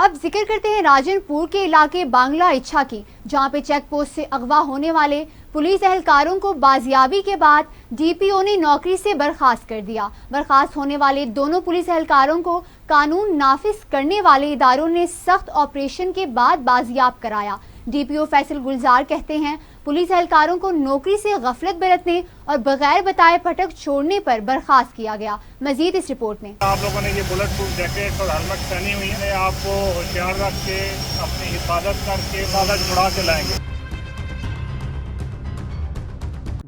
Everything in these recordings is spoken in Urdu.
اب ذکر کرتے ہیں راجنپور کے علاقے بانگلہ اچھا کی، جہاں پہ چیک پوسٹ سے اغوا ہونے والے پولیس اہلکاروں کو بازیابی کے بعد ڈی پی او نے نوکری سے برخاست کر دیا۔ برخاست ہونے والے دونوں پولیس اہلکاروں کو قانون نافذ کرنے والے اداروں نے سخت آپریشن کے بعد بازیاب کرایا۔ ڈی پی او فیصل گلزار کہتے ہیں پولیس اہلکاروں کو نوکری سے غفلت برتنے اور بغیر بتائے پٹک چھوڑنے پر برخاست کیا گیا۔ مزید اس رپورٹ میں آپ لوگوں نے یہ بلٹ پروف جیکٹ اور ہیلمٹ پہنی ہوئی ہے، آپ کو ہوشیار رکھ کے اپنی حفاظت کر کے کاغذ چھڑا کے لائیں گے۔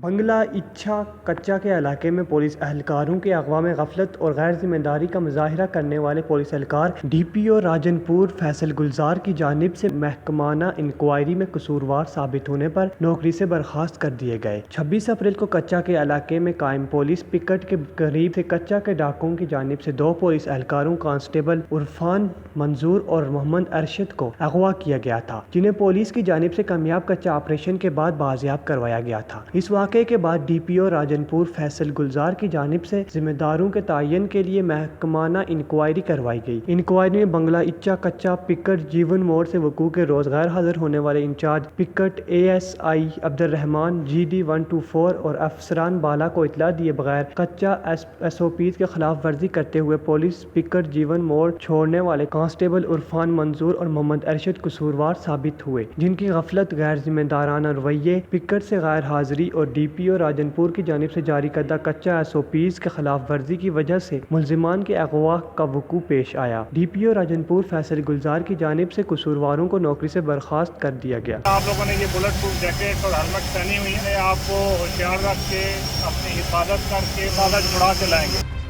بنگلہ اچھا کچا کے علاقے میں پولیس اہلکاروں کے اغوا میں غفلت اور غیر ذمہ داری کا مظاہرہ کرنے والے پولیس اہلکار ڈی پی او راجنپور فیصل گلزار کی جانب سے محکمانہ انکوائری میں قصوروار ثابت ہونے پر نوکری سے برخاست کر دیے گئے۔ 26 اپریل کو کچا کے علاقے میں قائم پولیس پکٹ کے قریب سے کچا کے ڈاکوؤں کی جانب سے 2 پولیس اہلکاروں کانسٹیبل عرفان منظور اور محمد ارشد کو اغوا کیا گیا تھا، جنہیں پولیس کی جانب سے کامیاب کچا آپریشن کے بعد بازیاب کروایا گیا تھا۔ اس واقعے کے بعد ڈی پی او راجنپور فیصل گلزار کی جانب سے ذمہ داروں کے تعین کے لیے محکمانہ انکوائری کروائی گئی۔ انکوائری میں بنگلہ اچھا کچا پکٹ جیون موڑ سے وقوع کے روز غیر حاضر ہونے والے incharge picket A S I Abdul Rahman G D 124 اور افسران بالا کو اطلاع دیے بغیر کچا ایس او پیز کے خلاف ورزی کرتے ہوئے پولیس پکٹ جیون موڑ چھوڑنے والے کانسٹیبل عرفان منظور اور محمد ارشد قصوروار ثابت ہوئے، جن کی غفلت، غیر ذمہ دارانہ رویے، پکٹ سے غیر حاضری اور ڈی پی او راجنپور کی جانب سے جاری کردہ کچا ایس او پیز کے خلاف ورزی کی وجہ سے ملزمان کے اغوا کا وقوع پیش آیا۔ ڈی پی او راجنپور فیصل گلزار کی جانب سے قصورواروں کو نوکری سے برخاست کر دیا گیا۔ آپ لوگوں نے یہ بلٹ پروف جیکٹ اور ہیلمٹ پہنی ہوئی ہے، آپ کو ہوشیار رکھ کے اپنی حفاظت کر کے کاغذ چھڑا کے لائیں گے۔